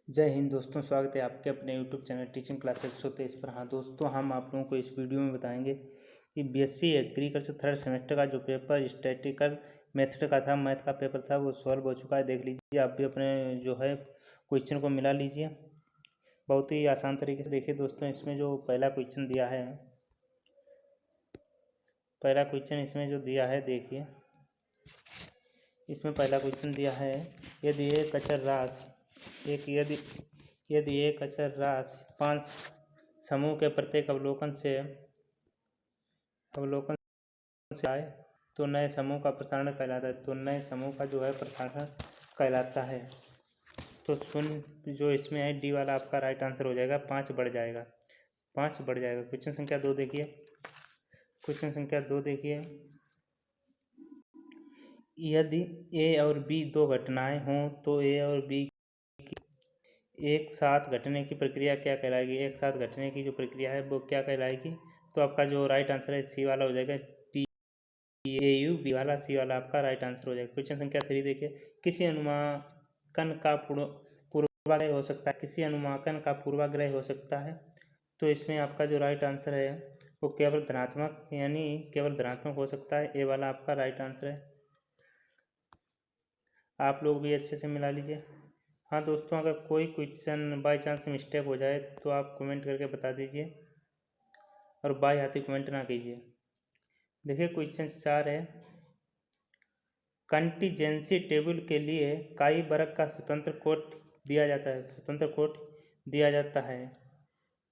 जय हिंद दोस्तों, स्वागत है आपके अपने यूट्यूब चैनल टीचिंग क्लास 123 पर। हाँ दोस्तों, हम आप लोगों को इस वीडियो में बताएंगे कि बीएससी एग्रीकल्चर थर्ड सेमेस्टर का जो पेपर स्टैटिकल मेथड का था, मैथ का पेपर था, वो सॉल्व हो चुका है। देख लीजिए, आप भी अपने जो है क्वेश्चन को मिला लीजिए। बहुत ही आसान तरीके से देखिए दोस्तों, इसमें जो पहला क्वेश्चन दिया है, पहला क्वेश्चन इसमें जो दिया है देखिए, इसमें पहला क्वेश्चन दिया है, यदि एक अचर राशि यदि एक अचर राशि 5 समूह के प्रत्येक अवलोकन से आए तो नए समूह का प्रसारण कहलाता है। तो नए समूह का जो है प्रसारण कहलाता है। तो शून्य जो इसमें है डी वाला आपका राइट आंसर हो जाएगा। 5 बढ़ जाएगा। क्वेश्चन संख्या 2 देखिए। यदि ए और बी दो घटनाएं हों तो ए और बी एक साथ घटने की प्रक्रिया क्या कहलाएगी? एक साथ घटने की जो प्रक्रिया है वो क्या कहलाएगी? तो आपका जो राइट आंसर है सी वाला हो जाएगा। पी ए यू, बी वाला सी वाला आपका राइट आंसर हो जाएगा। क्वेश्चन संख्या 3 देखिए। किसी अनुमाकन का पूर्वाग्रह हो सकता है। हो सकता है। तो इसमें आपका जो राइट आंसर है वो केवल धनात्मक हो सकता है। ए वाला आपका राइट आंसर है। आप लोग भी अच्छे से मिला लीजिए। हाँ दोस्तों, अगर कोई क्वेश्चन बाय चांस मिस्टेक हो जाए तो आप कमेंट करके बता दीजिए, और बाय हाथी कमेंट ना कीजिए। देखिए क्वेश्चन 4 है, कंटीजेंसी टेबल के लिए काई वर्ग का स्वतंत्र कोड दिया जाता है।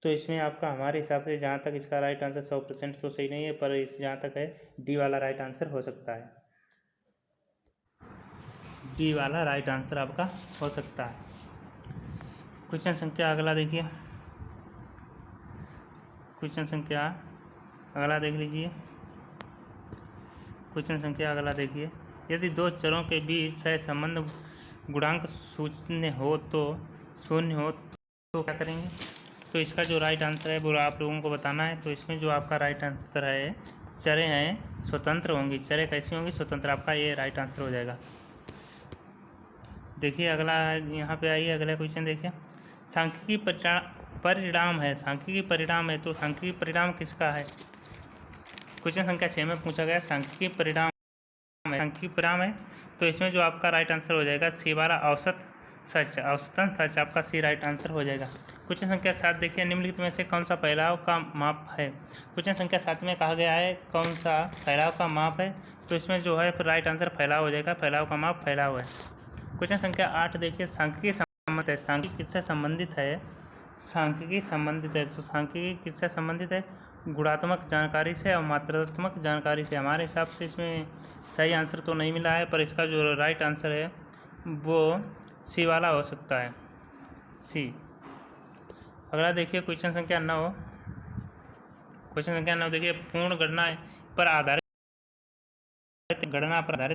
तो इसमें आपका हमारे हिसाब से जहाँ तक इसका राइट आंसर 100% तो सही नहीं है, पर इस जहाँ तक है डी वाला राइट आंसर हो सकता है। डी वाला राइट आंसर आपका हो सकता है। क्वेश्चन संख्या अगला देखिए। क्वेश्चन संख्या अगला देख लीजिए। क्वेश्चन संख्या अगला देखिए। यदि दो चरों के बीच सहसंबंध गुणांक शून्य हो तो क्या करेंगे? तो इसका जो राइट आंसर है वो आप लोगों को बताना है। तो इसमें जो आपका राइट आंसर है, चरें हैं स्वतंत्र होंगी। चरें कैसी होंगी? स्वतंत्र। आपका ये राइट आंसर हो जाएगा। देखिए अगला यहाँ पे आइए, अगला क्वेश्चन देखिए। सांख्यिकी परिणाम है। सांख्यिकी परिणाम है तो सांख्यिकी परिणाम किसका है? क्वेश्चन संख्या 6 में पूछा गया सांख्यिकी परिणाम है। तो इसमें जो आपका राइट आंसर हो जाएगा सी वाला औसतन सच आपका सी राइट आंसर हो जाएगा। क्वेश्चन संख्या 7 देखिए। निम्नलिखित में से कौन सा फैलाव का माप है? क्वेश्चन संख्या 7 में कहा गया है कौन सा फैलाव का माप है। तो इसमें जो है राइट आंसर फैलाव हो जाएगा। फैलाव का माप फैलाव है। क्वेश्चन संख्या 8 देखिए। सांख्यिकी संबंधित है। सांख्यिकी किससे संबंधित है? तो सांख्यिकी किससे संबंधित है? गुणात्मक जानकारी से और मात्रात्मक जानकारी से। हमारे हिसाब से इसमें सही आंसर तो नहीं मिला है, पर इसका जो राइट आंसर है वो सी वाला हो सकता है, सी। अगला देखिए क्वेश्चन संख्या 9। देखिए। पूर्ण गणना पर आधारित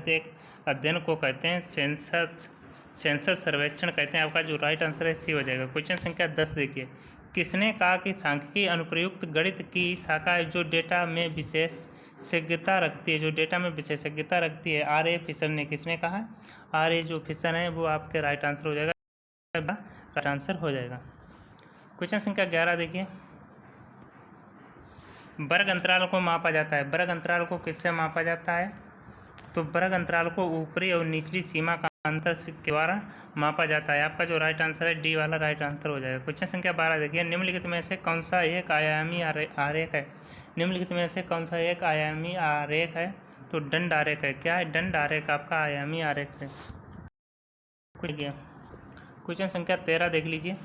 एक अध्ययन को कहते हैं सेंसस सर्वेक्षण कहते हैं। आपका जो राइट आंसर है सी हो जाएगा। क्वेश्चन संख्या 10 देखिए। किसने कहा कि सांख्यिकी अनुप्रयुक्त गणित की शाखा है जो डेटा में विशेषज्ञता रखती है? आर ए फिशर ने। किसने कहा? आर ए जो फिशर है वो आपके राइट आंसर हो जाएगा। राइट आंसर हो जाएगा। क्वेश्चन संख्या 11 देखिए। वर्ग अंतराल को मापा जाता है। वर्ग अंतराल को किससे मापा जाता है? तो वर्ग अंतराल को ऊपरी और निचली सीमा का अंतर के द्वारा मापा जाता है। आपका जो राइट आंसर है डी वाला राइट आंसर हो जाएगा। क्वेश्चन संख्या 12 देखिए। निम्नलिखित में से कौन सा एक आयामी आरेख है? तो दंड आरेख है। क्या है? दंड आरेख आपका आयामी आरेख से। क्वेश्चन संख्या 13 देख लीजिए।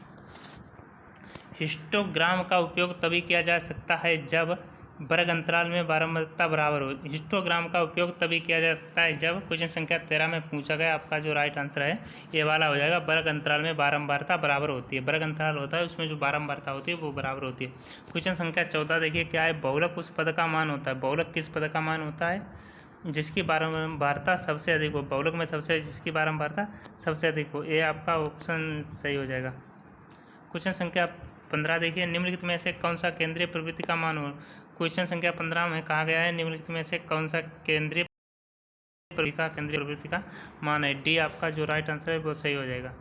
हिस्टोग्राम का उपयोग तभी किया जा सकता है जब वर्ग अंतराल में बारंबारता बराबर हो। हिस्टोग्राम का उपयोग तभी किया जाता है जब क्वेश्चन संख्या 13 में पूछा गया। आपका जो राइट आंसर है ये वाला हो जाएगा। वर्ग अंतराल में बारंबारता बराबर होती है। वर्ग अंतराल होता है उसमें जो बारंबारता होती है वो बराबर होती है। क्वेश्चन संख्या 14 देखिए। क्या है? बहुलक उस पद का मान होता है। बहुलक किस पद का मान होता है? जिसकी बारंबारता सबसे अधिक हो। बहुलक में जिसकी बारंबारता सबसे अधिक हो। ये आपका ऑप्शन सही हो जाएगा। क्वेश्चन संख्या 15 देखिए। निम्नलिखित में से कौन सा केंद्रीय प्रवृत्ति का मान हो? क्वेश्चन संख्या 15 में कहा गया है निम्नलिखित में से कौन सा केंद्रीय प्रवृत्ति का मान है? डी आपका जो राइट आंसर है वो सही हो जाएगा।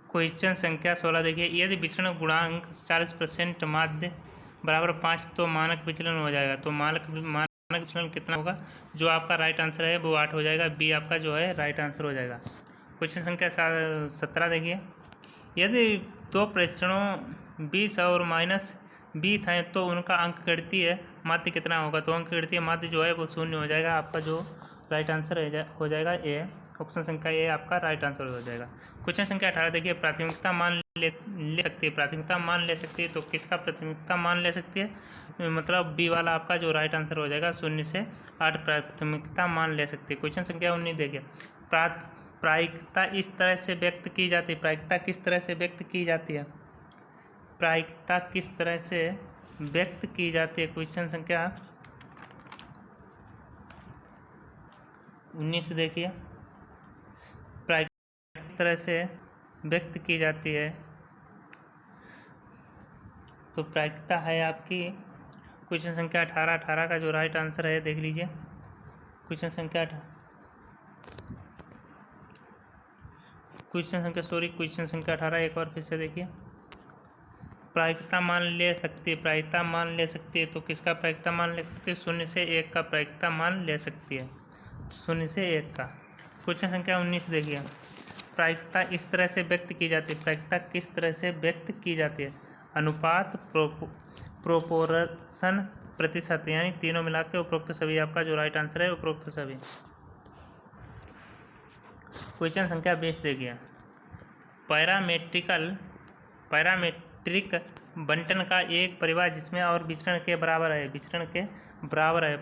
क्वेश्चन संख्या 16 देखिए, यदि विचलन गुणांक 40% माध्य बराबर 5 तो मानक विचलन हो जाएगा। तो मानक विचलन कितना होगा? जो आपका राइट आंसर है वो 8 हो जाएगा। बी आपका जो है राइट आंसर हो जाएगा। क्वेश्चन संख्या 17 देखिए, यदि दो प्रेक्षणों 20 और -20 हैं तो उनका अंकगणितीय माध्य कितना होगा? तो अंकगणितीय माध्य जो है वो 0 हो जाएगा। आपका जो राइट आंसर हो जाएगा ए, ऑप्शन संख्या ए आपका राइट आंसर हो जाएगा। क्वेश्चन संख्या 18 देखिए, प्राथमिकता मान ले सकती है। प्राथमिकता मान ले सकती है तो किसका प्राथमिकता मान ले सकती है? मतलब बी वाला आपका जो राइट आंसर हो जाएगा। 0 से 8 प्राथमिकता मान ले सकती है। क्वेश्चन संख्या 19 देखिए, प्रायिकता इस तरह से व्यक्त की जाती है। प्रायिकता किस तरह से व्यक्त की जाती है? प्रायिकता किस तरह से व्यक्त की जाती है? क्वेश्चन संख्या 19 देखिए, प्रायिकता किस तरह से व्यक्त की जाती है? तो प्रायिकता है आपकी क्वेश्चन संख्या 18 का जो राइट आंसर है देख लीजिए। क्वेश्चन संख्या 18 एक बार फिर से देखिए, प्रायिकता मान ले सकती है। प्रायिकता मान ले सकती है तो किसका प्रायिकता मान ले सकती है? 0 से 1 का प्रायिकता मान ले सकती है। 0 से 1 का। क्वेश्चन संख्या 19 देखिए, प्रायिकता इस तरह से व्यक्त की जाती है। प्रायिकता किस तरह से व्यक्त की जाती है? अनुपात, प्रोपोर्शन, प्रतिशत, यानी तीनों मिला के उपरोक्त सभी आपका जो राइट आंसर है उपरोक्त सभी। क्वेश्चन संख्या 20 देखिए, पैरामेट्रिक बंटन का एक परिवार जिसमें और विचरण के बराबर है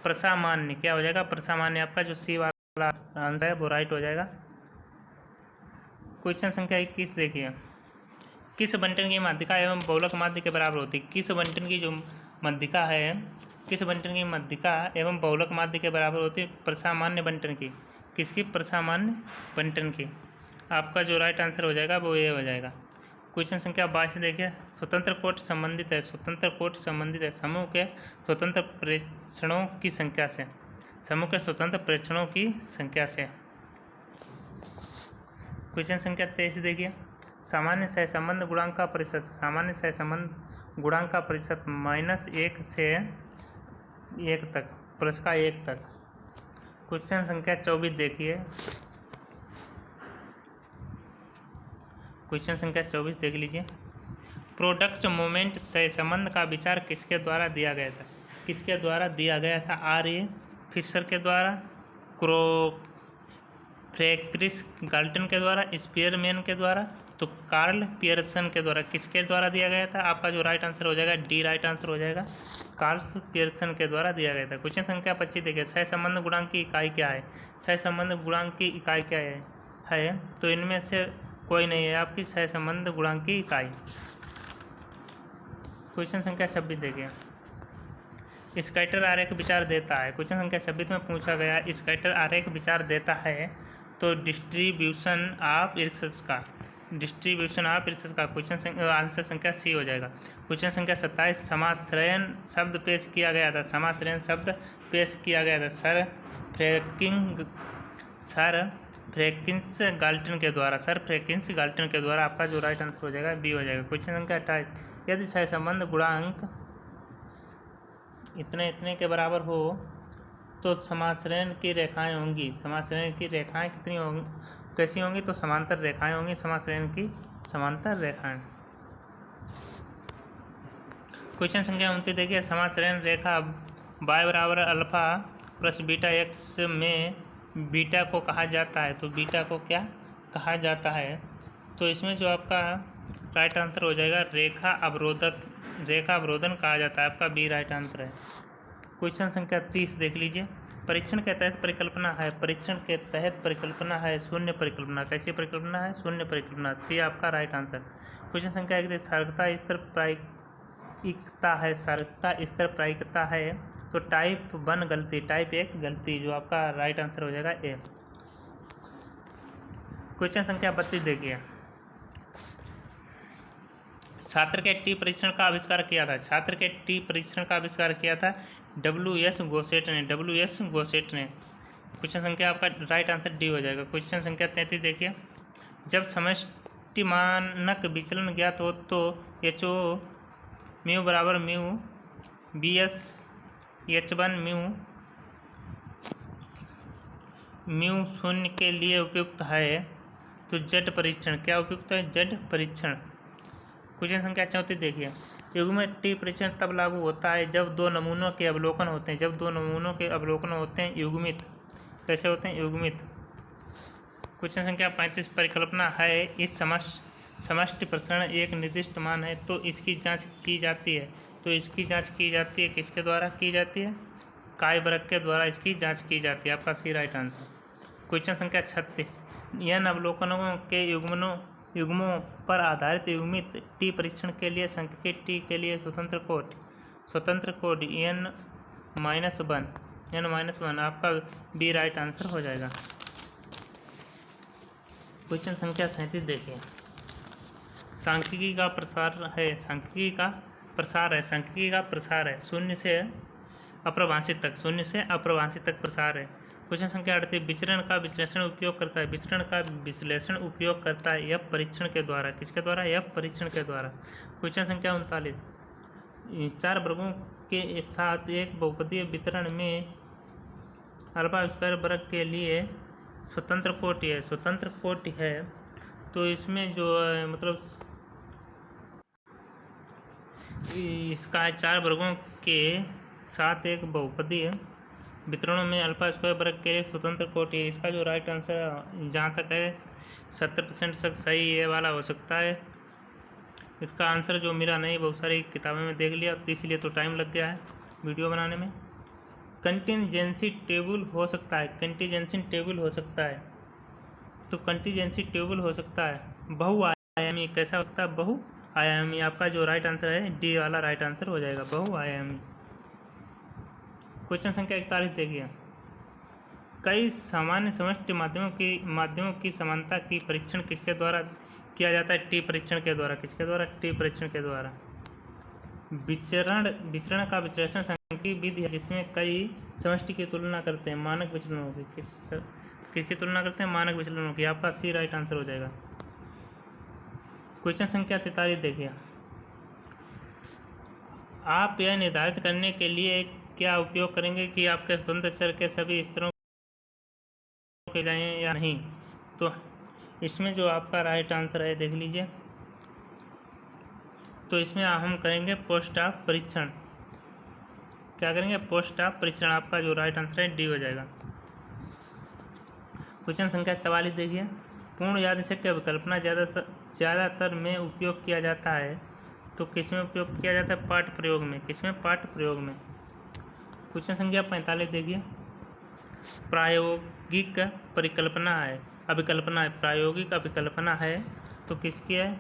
प्रसामान्य क्या हो जाएगा? प्रसामान्य आपका जो सी वाला आंसर है वो राइट हो जाएगा। क्वेश्चन संख्या 21 देखिए, किस बंटन की माध्यिका एवं बहुलक माध्य के बराबर होती है? किस बंटन की जो माध्यिका है, किस बंटन की माध्यिका एवं बहुलक माध्य के बराबर होती है? प्रसामान्य बंटन की। किसकी? प्रसामान्य बंटन की। आपका जो राइट आंसर हो जाएगा वो ये हो जाएगा। क्वेश्चन संख्या 22 देखिए, स्वतंत्र कोटि संबंधित है। समूह के स्वतंत्र प्रेक्षणों की संख्या से। समूह के स्वतंत्र प्रेक्षणों की संख्या से। क्वेश्चन संख्या 23 देखिए, सामान्य सहसंबंध गुणांक का प्रतिशत। सामान्य सहसंबंध गुणांक का प्रतिशत -1 से 1 तक, प्लस का 1 तक। क्वेश्चन संख्या 24 देखिए, क्वेश्चन संख्या 24 देख लीजिए, प्रोडक्ट मोमेंट सहसंबंध का विचार किसके द्वारा दिया गया था? किसके द्वारा दिया गया था? आर.ए. फिशर के द्वारा, फ्रैक्रिस गाल्टन के द्वारा, स्पीयरमैन के द्वारा, तो कार्ल पियर्सन के द्वारा। किसके द्वारा दिया गया था? आपका जो राइट आंसर हो जाएगा डी राइट आंसर हो जाएगा। कार्ल पियर्सन के द्वारा दिया गया था। क्वेश्चन संख्या 25 देखिए, सहसंबंध गुणांक की इकाई क्या है? सहसंबंध गुणांक की इकाई क्या है? तो इनमें से कोई नहीं है आपकी सहसंबंध गुणांक की इकाई। क्वेश्चन संख्या 26 देखिए, स्कैटर आरेख विचार देता है। क्वेश्चन संख्या 26 में पूछा गया स्कैटर आरेख विचार देता है तो डिस्ट्रीब्यूशन ऑफ रिसर्च का। क्वेश्चन आंसर संख्या सी हो जाएगा। क्वेश्चन संख्या 27, समाश्रयन शब्द पेश किया गया था। सर फ्रैंकिस गाल्टन के द्वारा। आपका जो राइट आंसर हो जाएगा बी हो जाएगा। क्वेश्चन संख्या 28, यदि सहसंबंध गुणांक इतने के बराबर हो तो समाश्रयन की रेखाएं होंगी। समाश्रयन की रेखाएं कितनी होंगी, कैसी होंगी? तो समांतर रेखाएं होंगी। समाश्रयन की समांतर रेखाएं। क्वेश्चन संख्या 29 देखिए, समाश्रयन रेखा y बराबर अल्फा प्लस बीटा x में बीटा को कहा जाता है। तो बीटा को क्या कहा जाता है? तो इसमें जो आपका राइट आंसर हो जाएगा रेखा अवरोधन कहा जाता है। आपका बी राइट आंसर है। क्वेश्चन संख्या 30 देख लीजिए, परीक्षण के तहत परिकल्पना है शून्य परिकल्पना। कैसी परिकल्पना है? शून्य परिकल्पना। सी आपका राइट आंसर। क्वेश्चन संख्या 1, सार्थकता स्तर प्रायिकता है तो टाइप 1 गलती, जो आपका राइट आंसर हो जाएगा ए। क्वेश्चन संख्या 32 देखिए, छात्र के टी परीक्षण का आविष्कार किया था W.S. गोसेट ने। क्वेश्चन संख्या आपका राइट आंसर डी हो जाएगा। क्वेश्चन संख्या 33 देखिए, जब समष्टि मानक विचलन ज्ञात हो तो HO म्यू बराबर म्यू BS H1 म्यू शून्य के लिए उपयुक्त है। तो Z परीक्षण क्या उपयुक्त है? Z परीक्षण। क्वेश्चन संख्या 34 देखिए, युग्मित टी परीक्षण तब लागू होता है जब दो नमूनों के अवलोकन होते हैं। जब दो नमूनों के अवलोकन होते हैं युग्मित। कैसे होते हैं? युग्मित। क्वेश्चन संख्या 35 परिकल्पना है इस समष्टि प्रसरण एक निर्दिष्ट मान है तो इसकी जांच की जाती है। तो इसकी जांच की जाती है किसके द्वारा की जाती है? काय-वर्ग के द्वारा इसकी जांच की जाती है। आपका सी राइट आंसर। क्वेश्चन संख्या 36 n अवलोकनों के युग्मों पर आधारित युग्मित टी परीक्षण के लिए सांख्यिकीय टी के लिए स्वतंत्र कोड n-1 आपका बी राइट आंसर हो जाएगा। क्वेश्चन संख्या 37 देखिए, सांख्यिकी का प्रसार है शून्य से अप्रभाषित तक प्रसार है। क्वेश्चन संख्या 38 विचरण का विश्लेषण उपयोग करता है यह परीक्षण के द्वारा। किसके द्वारा? यह परीक्षण के द्वारा। क्वेश्चन संख्या 39 चार वर्गों के साथ एक बहुपदीय वितरण में अल्फा स्क्वायर वर्ग के लिए स्वतंत्र कोटि है। तो इसमें जो मतलब इसका है चार वर्गों के साथ एक बहुपदीय वितरणों में अल्फा स्क्वायर वर्ग के लिए स्वतंत्र कोटि है। इसका जो राइट आंसर जहाँ तक है 70% तक सही ये वाला हो सकता है। इसका आंसर जो मेरा नहीं, बहुत सारी किताबें में देख लिया तो इसलिए तो टाइम लग गया है वीडियो बनाने में। कंटीजेंसी टेबल हो सकता है। तो कंटीजेंसी टेबल हो सकता है बहुआयामी। कैसा होता है? बहुआयामी। आपका जो राइट आंसर है डी वाला राइट आंसर हो जाएगा, बहुआयामी। क्वेश्चन संख्या 41 देखिए, कई सामान्य समष्टि माध्यमों की समानता की परीक्षण किसके द्वारा किया जाता है? टी परीक्षण के द्वारा। किसके द्वारा? टी परीक्षण के द्वारा। विचरण का विश्लेषण सांख्यिकीय विधि है जिसमें कई समष्टि की तुलना करते हैं मानक विचलनों की। किसकी तुलना करते हैं? मानक विचलनों की। आपका सी राइट आंसर हो जाएगा। क्वेश्चन संख्या 43 देखिए, आप यह निर्धारित करने के लिए क्या उपयोग करेंगे कि आपके स्वतंत्र चर के सभी स्तरों के जाएं या नहीं? तो इसमें जो आपका राइट आंसर है देख लीजिए। तो इसमें हम करेंगे पोस्ट ऑफ परीक्षण। क्या करेंगे? पोस्ट ऑफ परीक्षण। आपका जो राइट आंसर है डी हो जाएगा। क्वेश्चन संख्या 44 देखिए, पूर्ण यादृच्छिक की विकल्पना ज़्यादातर में उपयोग किया जाता है। तो किस में उपयोग किया जाता है? पाठ प्रयोग में। किसमें? पाठ प्रयोग में। क्वेश्चन संख्या 45 देखिए, प्रायोगिक परिकल्पना है अभिकल्पना है। प्रायोगिक अभिकल्पना है तो किसकी है?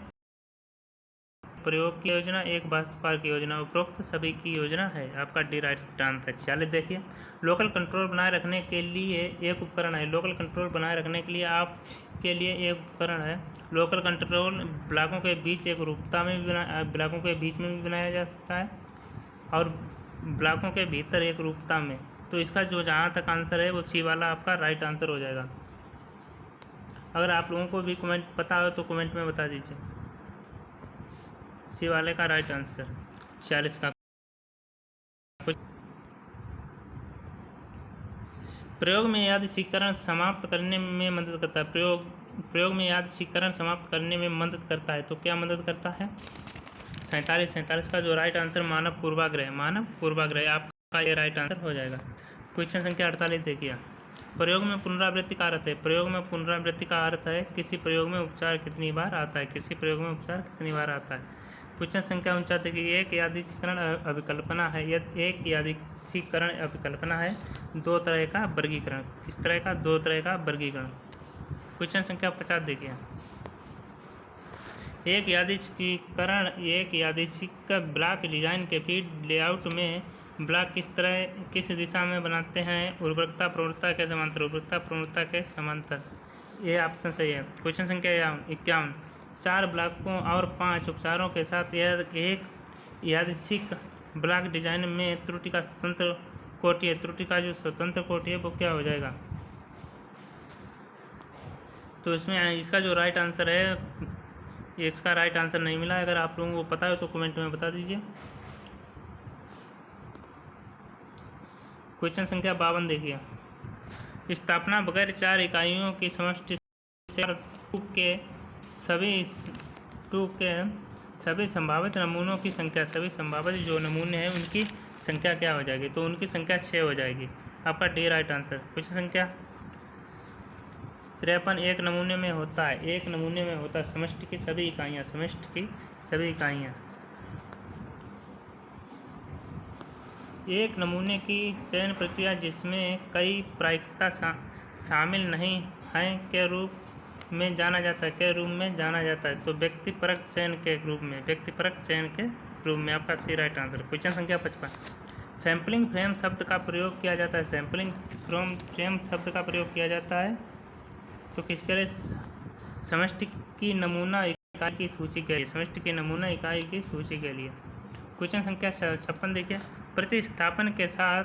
प्रयोग की योजना, एक वास्तुकार की योजना, उपरोक्त सभी की योजना है। आपका डी राइट आंसर। 46 देखिए, लोकल कंट्रोल बनाए रखने के लिए एक उपकरण है। लोकल कंट्रोल बनाए रखने के लिए आपके लिए एक उपकरण है। लोकल कंट्रोल ब्लॉकों के बीच एक रूपता में भी ब्लॉकों के बीच में भी बनाया जाता है और ब्लॉकों के भीतर एक रूपता में। तो इसका जो जहाँ तक आंसर है वो सी वाला आपका राइट आंसर हो जाएगा। अगर आप लोगों को भी कमेंट पता हो तो कमेंट में बता दीजिए। सी वाले का राइट आंसर 46 का। प्रयोग में यादृच्छिकरण समाप्त करने में मदद करता है। प्रयोग में यादृच्छिकरण समाप्त करने में मदद करता है। तो क्या मदद करता है? 47 का जो राइट आंसर मानव पूर्वाग्रह आपका ये राइट आंसर हो जाएगा। क्वेश्चन संख्या 48 देखिए, प्रयोग में पुनरावृत्ति का अर्थ है। प्रयोग में पुनरावृत्ति का अर्थ है किसी प्रयोग में उपचार कितनी बार आता है। किसी प्रयोग में उपचार कितनी बार आता है। क्वेश्चन संख्या 49 देखिए, एक यादृच्छिकरण अभिकल्पना है। एक यादृच्छिकरण अभिकल्पना है दो तरह का वर्गीकरण। किस तरह का? दो तरह का वर्गीकरण। क्वेश्चन संख्या 50 देखिए, एक यादृच्छिक ब्लॉक डिजाइन के फीड लेआउट में ब्लॉक किस दिशा में बनाते हैं? उर्वरकता प्रवणता के समांतर। ये ऑप्शन सही है। क्वेश्चन संख्या 51, चार ब्लॉकों और 5 उपचारों के साथ एक यादृच्छिक ब्लॉक डिजाइन में त्रुटि का स्वतंत्र कोटि है। त्रुटि का जो स्वतंत्र कोटि है वो क्या हो जाएगा? तो इसमें इसका जो राइट आंसर है ये इसका राइट आंसर नहीं मिला। अगर आप लोगों को पता हो तो कमेंट में बता दीजिए। क्वेश्चन संख्या 52 देखिए। स्थापना बगैर 4 इकाइयों की समष्टि से टू के सभी संभावित नमूनों की संख्या, सभी संभावित जो नमूने हैं उनकी संख्या क्या हो जाएगी? तो उनकी संख्या 6 हो जाएगी। आपका डी राइट आंसर। क्वेश्चन संख्या 53 एक नमूने में होता है समष्टि की सभी इकाइयाँ। एक नमूने की चयन प्रक्रिया जिसमें कई प्रायिकता शामिल नहीं हैं के रूप में जाना जाता है। तो व्यक्तिपरक चयन के रूप में आपका सी राइट आंसर। क्वेश्चन संख्या 55 सैम्पलिंग फ्रेम शब्द का प्रयोग किया जाता है तो किसके लिए? समष्टि की नमूना इकाई की सूची के लिए। क्वेश्चन संख्या 56 देखिए। प्रतिस्थापन के साथ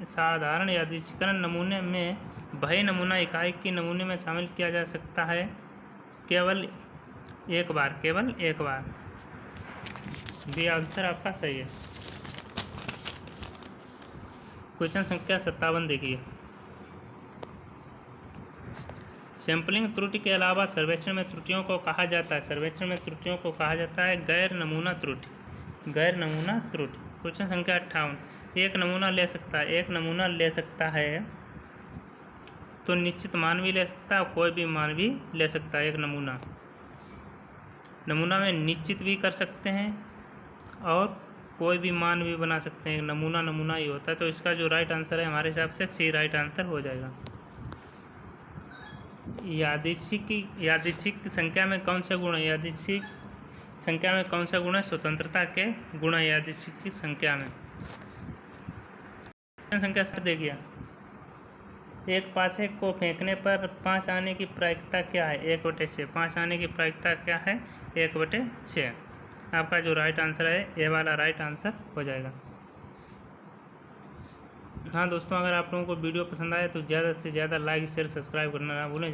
साधारण यादृच्छिकरण नमूने में वही नमूना इकाई की नमूने में शामिल किया जा सकता है केवल एक बार। बी आंसर आपका सही है। क्वेश्चन संख्या 57 देखिए। सैंपलिंग त्रुटि के अलावा सर्वेक्षण में त्रुटियों को कहा जाता है गैर नमूना त्रुटि। क्वेश्चन संख्या 58 एक नमूना ले सकता है तो निश्चित मान भी ले सकता है, कोई भी मान भी ले सकता है। एक नमूना में निश्चित भी कर सकते हैं और कोई भी मान भी बना सकते हैं। नमूना ही होता है। तो इसका जो राइट आंसर है हमारे हिसाब से सी राइट आंसर हो जाएगा। यादृच्छिक संख्या में कौन से गुण है? यादृच्छिक संख्या में कौन सा गुण है? स्वतंत्रता के गुण है यादृच्छिक संख्या में। संख्या 7 देखिए। एक पासे को फेंकने पर 5 आने की प्रायिकता क्या है? 1/6। 5 आने की प्रायिकता क्या है? 1/6। आपका जो राइट आंसर है ये वाला राइट आंसर हो जाएगा। हाँ दोस्तों, अगर आप लोगों को वीडियो पसंद आए तो ज़्यादा से ज़्यादा लाइक शेयर सब्सक्राइब करना ना भूलें।